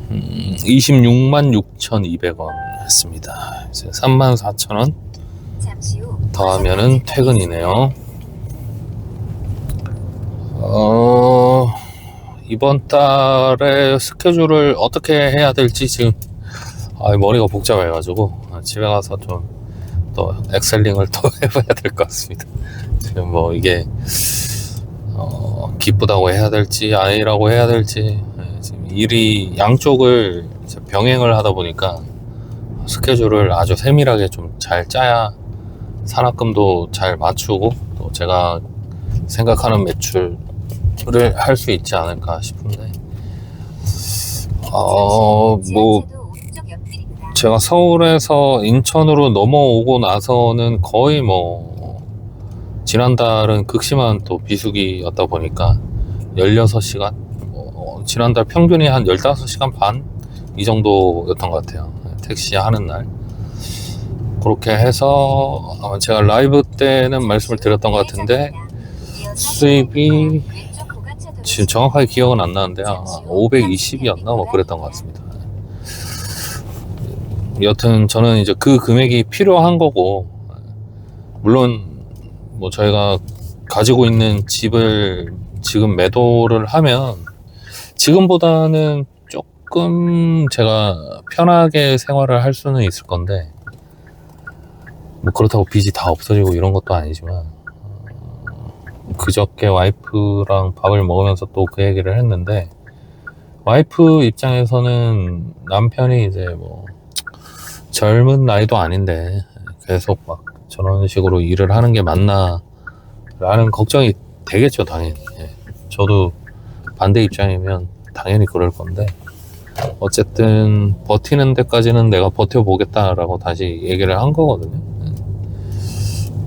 26만 6,200원 했습니다. 이제 34,000원 잠시 후 더하면은 퇴근이네요. 이번 달에 스케줄을 어떻게 해야 될지 지금 머리가 복잡해가지고 집에 가서 좀 또 엑셀링을 또 해봐야 될 것 같습니다. 지금 뭐 이게 기쁘다고 해야 될지 아니라고 해야 될지 지금 일이 양쪽을 병행을 하다 보니까 스케줄을 아주 세밀하게 좀 잘 짜야 산학금도 잘 맞추고 또 제가 생각하는 매출을 할 수 있지 않을까 싶은데 뭐 제가 서울에서 인천으로 넘어오고 나서는 거의 뭐 지난달은 극심한 또 비수기였다 보니까 16시간 지난달 평균이 한 15시간 반 이 정도였던 것 같아요. 택시 하는 날 그렇게 해서 제가 라이브 때는 말씀을 드렸던 것 같은데 수입이 지금 정확하게 기억은 안 나는데 520이었나 뭐 그랬던 것 같습니다. 여튼 저는 이제 그 금액이 필요한 거고 물론 뭐 저희가 가지고 있는 집을 지금 매도를 하면 지금보다는 조금 제가 편하게 생활을 할 수는 있을 건데 뭐 그렇다고 빚이 다 없어지고 이런 것도 아니지만 그저께 와이프랑 밥을 먹으면서 또 그 얘기를 했는데 와이프 입장에서는 남편이 이제 뭐 젊은 나이도 아닌데 계속 막 저런 식으로 일을 하는 게 맞나 라는 걱정이 되겠죠, 당연히. 저도 반대 입장이면 당연히 그럴 건데 어쨌든 버티는 데까지는 내가 버텨보겠다라고 다시 얘기를 한 거거든요.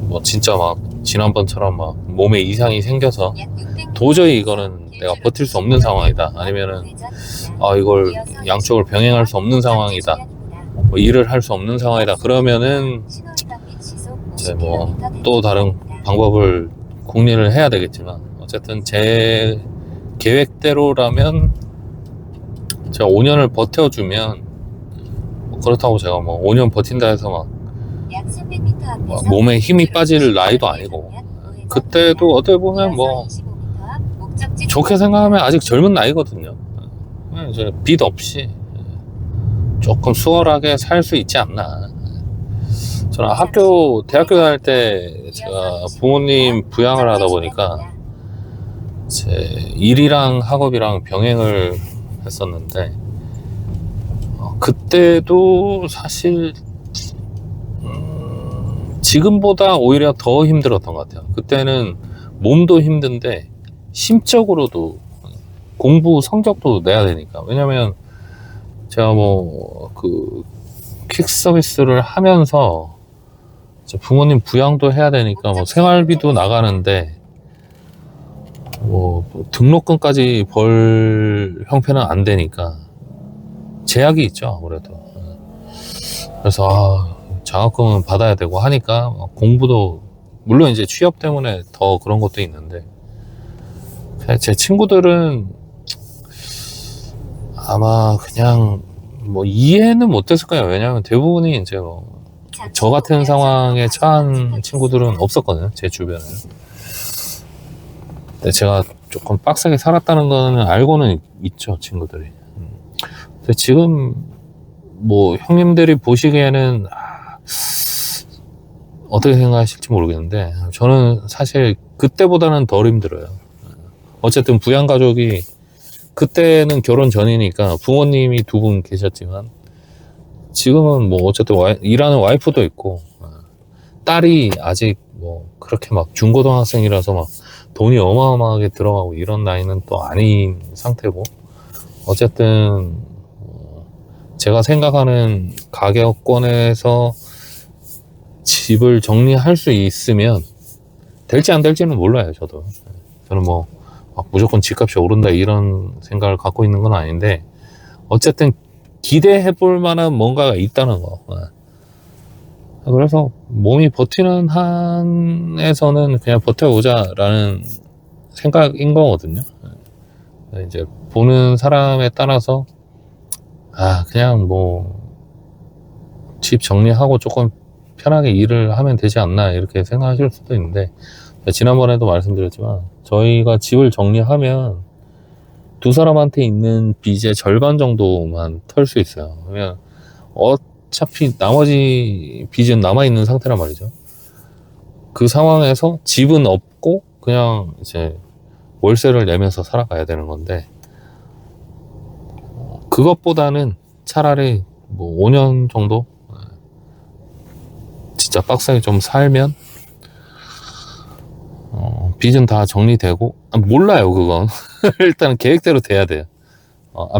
뭐 진짜 막 지난번처럼 막 몸에 이상이 생겨서 도저히 이거는 내가 버틸 수 없는 상황이다, 아니면은 이걸 양쪽을 병행할 수 없는 상황이다, 뭐 일을 할 수 없는 상황이다 그러면은 이제 뭐 또 다른 방법을 궁리를 해야 되겠지만 어쨌든 제 계획대로라면 제가 5년을 버텨주면 그렇다고 제가 뭐 5년 버틴다 해서 막 몸에 힘이 빠질 나이도 아니고 그때도 어떻게 보면 뭐 좋게 생각하면 아직 젊은 나이거든요. 이제 빚 없이 조금 수월하게 살 수 있지 않나. 저는 대학교 다닐 때 제가 부모님 부양을 하다 보니까 제 일이랑 학업이랑 병행을 했었는데 그때도 사실 지금보다 오히려 더 힘들었던 것 같아요. 그때는 몸도 힘든데 심적으로도 공부 성적도 내야 되니까. 왜냐면 제가 뭐 그 퀵 서비스를 하면서 부모님 부양도 해야 되니까 뭐 생활비도 나가는데 뭐 등록금까지 벌 형편은 안 되니까 제약이 있죠, 아무래도. 그래서 장학금은 받아야 되고 하니까 공부도 물론 이제 취업 때문에 더 그런 것도 있는데, 제 친구들은 아마 그냥 뭐 이해는 못했을 거예요. 왜냐하면 대부분이 이제 뭐 저 같은 상황에 처한 친구들은 없었거든요, 제 주변에. 근데 제가 조금 빡세게 살았다는 거는 알고는 있죠, 친구들이. 근데 지금 뭐 형님들이 보시기에는 어떻게 생각하실지 모르겠는데, 저는 사실 그때보다는 덜 힘들어요. 어쨌든 부양가족이, 그때는 결혼 전이니까 부모님이 두 분 계셨지만 지금은 뭐 어쨌든 일하는 와이프도 있고, 딸이 아직 뭐 그렇게 막 중고등학생이라서 막 돈이 어마어마하게 들어가고 이런 나이는 또 아닌 상태고, 어쨌든 제가 생각하는 가격권에서 집을 정리할 수 있으면, 될지 안 될지는 몰라요, 저도. 저는 뭐 무조건 집값이 오른다 이런 생각을 갖고 있는 건 아닌데, 어쨌든 기대해 볼 만한 뭔가가 있다는 거. 그래서 몸이 버티는 한에서는 그냥 버텨보자 라는 생각인 거거든요. 이제 보는 사람에 따라서 그냥 뭐 집 정리하고 조금 편하게 일을 하면 되지 않나 이렇게 생각하실 수도 있는데, 지난번에도 말씀드렸지만 저희가 집을 정리하면 두 사람한테 있는 빚의 절반 정도만 털 수 있어요. 그러면 어차피 나머지 빚은 남아있는 상태란 말이죠. 그 상황에서 집은 없고 그냥 이제 월세를 내면서 살아가야 되는 건데, 그것보다는 차라리 뭐 5년 정도 진짜 빡세게 좀 살면 빚은 다 정리되고, 몰라요 그건. 일단 계획대로 돼야 돼요.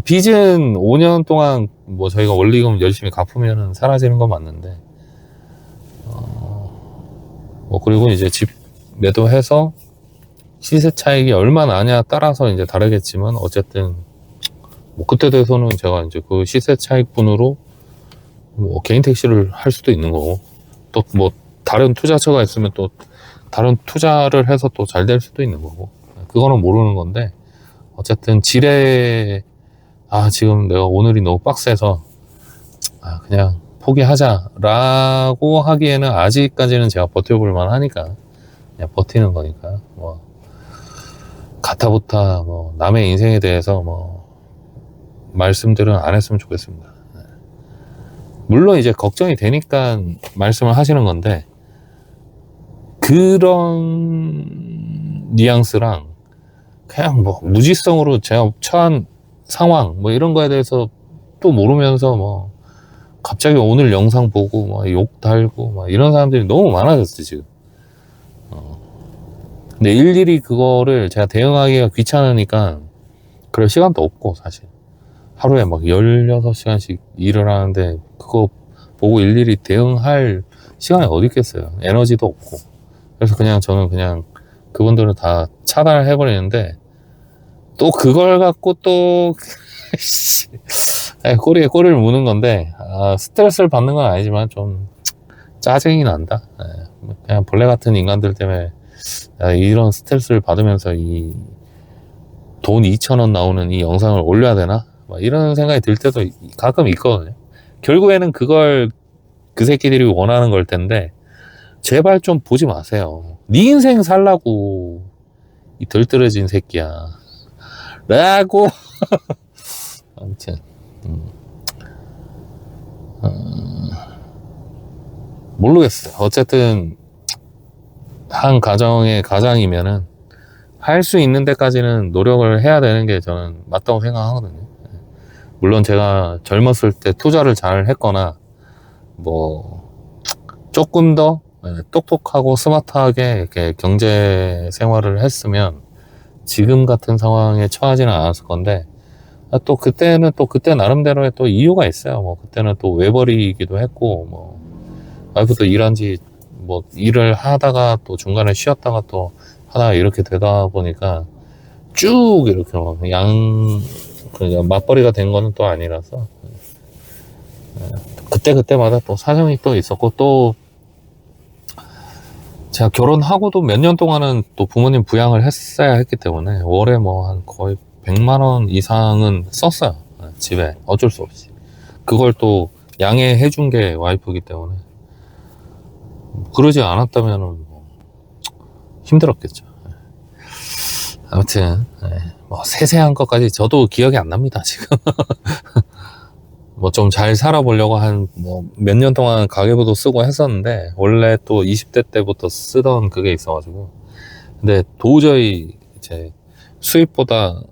빚은 5년 동안 뭐 저희가 원리금 열심히 갚으면 사라지는 건 맞는데, 뭐 그리고 이제 집 매도해서 시세 차익이 얼마 나냐 따라서 이제 다르겠지만, 어쨌든 뭐 그때 돼서는 제가 이제 그 시세 차익분으로 뭐 개인 택시를 할 수도 있는 거고, 또 뭐 다른 투자처가 있으면 또 다른 투자를 해서 또 잘 될 수도 있는 거고, 그거는 모르는 건데, 어쨌든 지레 지금 내가 오늘이 너무 빡세서 그냥 포기하자라고 하기에는 아직까지는 제가 버텨볼 만하니까 그냥 버티는 거니까, 뭐 가타부타 뭐 남의 인생에 대해서 뭐 말씀들은 안 했으면 좋겠습니다. 물론 이제 걱정이 되니까 말씀을 하시는 건데, 그런 뉘앙스랑 그냥 뭐 무지성으로 제가 처한 상황 뭐 이런 거에 대해서 또 모르면서 뭐 갑자기 오늘 영상 보고 뭐 욕 달고 막 이런 사람들이 너무 많아졌어요 지금. 근데 일일이 그거를 제가 대응하기가 귀찮으니까 그럴 시간도 없고, 사실 하루에 막 16시간씩 일을 하는데 그거 보고 일일이 대응할 시간이 어디 있겠어요. 에너지도 없고. 그래서 그냥 저는 그냥 그분들은 다 차단을 해버리는데, 또 그걸 갖고 또 꼬리에 꼬리를 무는 건데, 스트레스를 받는 건 아니지만 좀 짜증이 난다. 그냥 벌레 같은 인간들 때문에 이런 스트레스를 받으면서 이 돈 2,000원 나오는 이 영상을 올려야 되나? 막 이런 생각이 들 때도 가끔 있거든요. 결국에는 그걸 그 새끼들이 원하는 걸 텐데, 제발 좀 보지 마세요. 네 인생 살라고 이 덜떨어진 새끼야 라고. 아무튼 모르겠어요. 어쨌든 한 가정의 가장이면은 할 수 있는 데까지는 노력을 해야 되는 게 저는 맞다고 생각하거든요. 물론 제가 젊었을 때 투자를 잘 했거나 뭐 조금 더 똑똑하고 스마트하게 이렇게 경제 생활을 했으면 지금 같은 상황에 처하지는 않았을 건데, 또 그때는 또 그때 나름대로의 또 이유가 있어요. 뭐 그때는 또 외벌이기도 했고, 뭐 와이프도 일한 지 뭐 일을 하다가 또 중간에 쉬었다가 또 하다가 이렇게 되다 보니까 쭉 이렇게 그냥 맞벌이가 된 거는 또 아니라서, 그때마다 또 사정이 또 있었고, 또 제가 결혼하고도 몇 년 동안은 또 부모님 부양을 했어야 했기 때문에 월에 뭐 한 거의 100만 원 이상은 썼어요. 집에 어쩔 수 없이. 그걸 또 양해해 준 게 와이프이기 때문에 그러지 않았다면은 뭐 힘들었겠죠. 아무튼 뭐 세세한 것까지 저도 기억이 안 납니다 지금. 뭐 좀 잘 살아보려고 한 뭐 몇 년 동안 가계부도 쓰고 했었는데, 원래 또 20대 때부터 쓰던 그게 있어가지고, 근데 도저히 이제 수입보다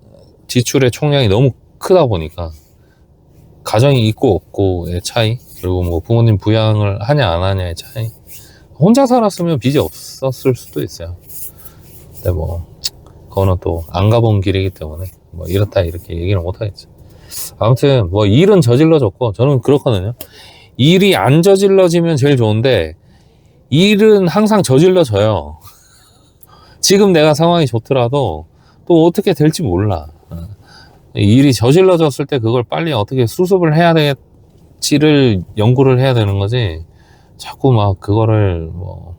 지출의 총량이 너무 크다 보니까 가정이 있고 없고의 차이, 그리고 뭐 부모님 부양을 하냐 안 하냐의 차이, 혼자 살았으면 빚이 없었을 수도 있어요. 근데 뭐 그거는 또 안 가본 길이기 때문에 뭐 이렇다 이렇게 얘기는 못 하겠죠. 아무튼 뭐 일은 저질러졌고, 저는 그렇거든요. 일이 안 저질러지면 제일 좋은데 일은 항상 저질러져요. 지금 내가 상황이 좋더라도 또 어떻게 될지 몰라. 일이 저질러졌을 때 그걸 빨리 어떻게 수습을 해야 될지를 연구를 해야 되는 거지, 자꾸 막 그거를 뭐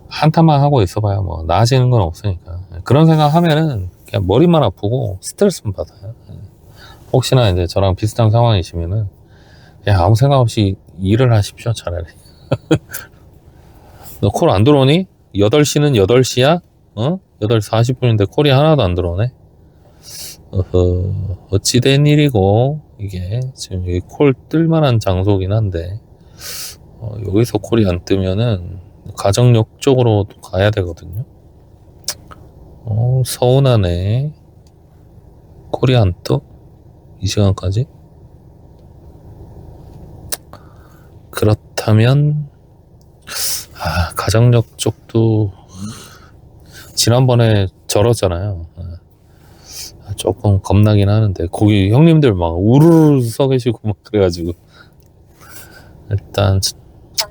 한탄만 하고 있어봐야 뭐 나아지는 건 없으니까. 그런 생각 하면은 그냥 머리만 아프고 스트레스만 받아요. 혹시나 이제 저랑 비슷한 상황이시면은 그냥 아무 생각 없이 일을 하십시오, 차라리. 너 콜 안 들어오니? 8시는 8시야? 8시 40분인데 콜이 하나도 안 들어오네? 어찌된 일이고, 이게 지금 여기 콜 뜰만한 장소긴 한데, 여기서 콜이 안 뜨면은 가정역 쪽으로 가야 되거든요. 서운하네. 콜이 안 떠? 이 시간까지? 그렇다면 가정역 쪽도 지난번에 절었잖아요. 조금 겁나긴 하는데, 거기 형님들 막 우르르 서 계시고 막 그래가지고, 일단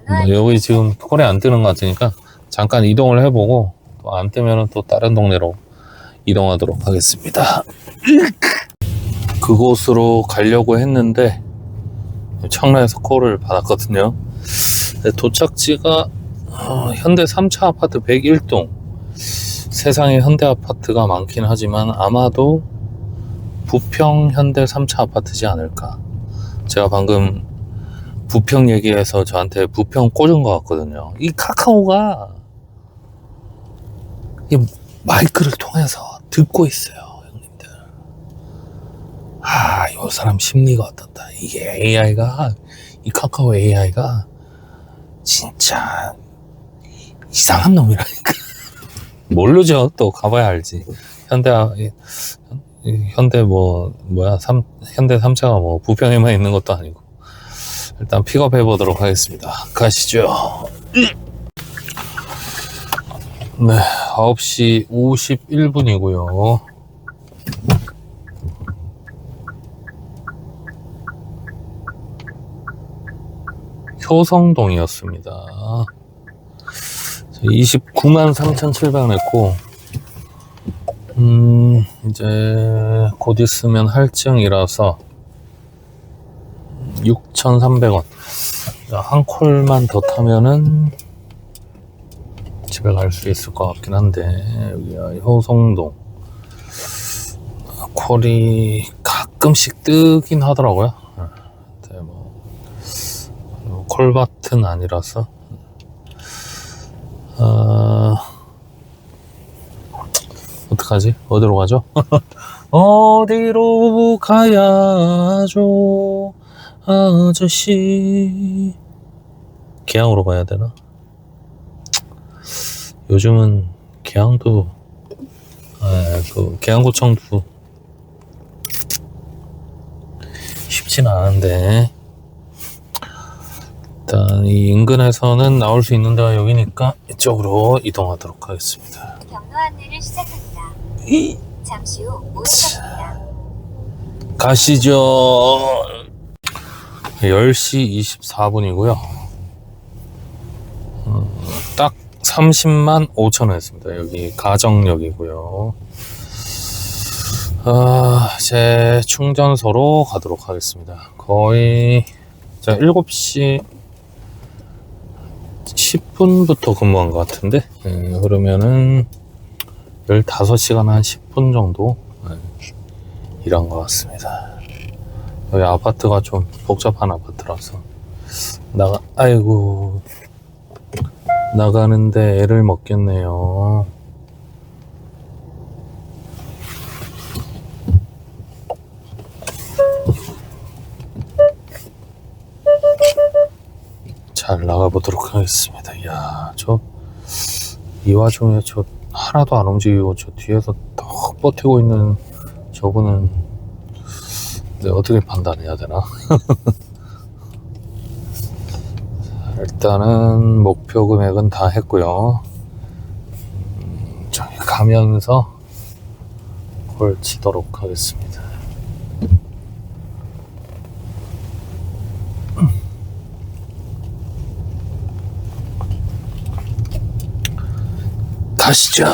뭐 여기 지금 콜이 안 뜨는 것 같으니까 잠깐 이동을 해보고, 또 안 뜨면은 또 다른 동네로 이동하도록 하겠습니다. 그곳으로 가려고 했는데 청라에서 콜을 받았거든요. 도착지가 현대 3차 아파트 101동. 세상에 현대 아파트가 많긴 하지만 아마도 부평 현대 3차 아파트지 않을까. 제가 방금 부평 얘기해서 저한테 부평 꽂은 것 같거든요. 이 카카오가 이 마이크를 통해서 듣고 있어요, 형님들. 이 사람 심리가 어떻다. 이게 AI가, 이 카카오 AI가 진짜 이상한 놈이라니까. 모르죠. 또 가봐야 알지. 현대 현대 3차가 뭐 부평에만 있는 것도 아니고. 일단 픽업해 보도록 하겠습니다. 가시죠. 네, 9시 51분이고요. 효성동이었습니다. 29만 3,700원 했고, 이제 곧 있으면 할증이라서 6,300원. 한 콜만 더 타면은 집에 갈 수 있을 것 같긴 한데, 여기가 효성동. 콜이 가끔씩 뜨긴 하더라고요. 근데 뭐 콜밭은 아니라서. 어떡하지? 어디로 가죠? 어디로 가야죠, 아저씨? 계양으로 가야 되나? 요즘은 계양도 그 계양구청도 쉽진 않은데, 일단 이 인근에서는 나올 수 있는 데가 여기니까 이쪽으로 이동하도록 하겠습니다. 경로 안내를 시작합니다. 잠시 후 오른쪽입니다. 가시죠. 10시 24분이고요. 딱 30만 5천 원 했습니다. 여기 가정역이고요. 제 충전소로 가도록 하겠습니다. 거의 7시 10분부터 근무한 것 같은데, 그러면은 15시간 한 10분 정도 일한 것 같습니다. 여기 아파트가 좀 복잡한 아파트라서 아이고, 나가는데 애를 먹겠네요. 잘 나가보도록 하겠습니다. 이야, 이 와중에 하나도 안 움직이고 저 뒤에서 턱 버티고 있는 저분은 내가 어떻게 판단해야 되나? 일단은 목표 금액은 다 했고요. 저기 가면서 콜 치도록 하겠습니다. 가시죠.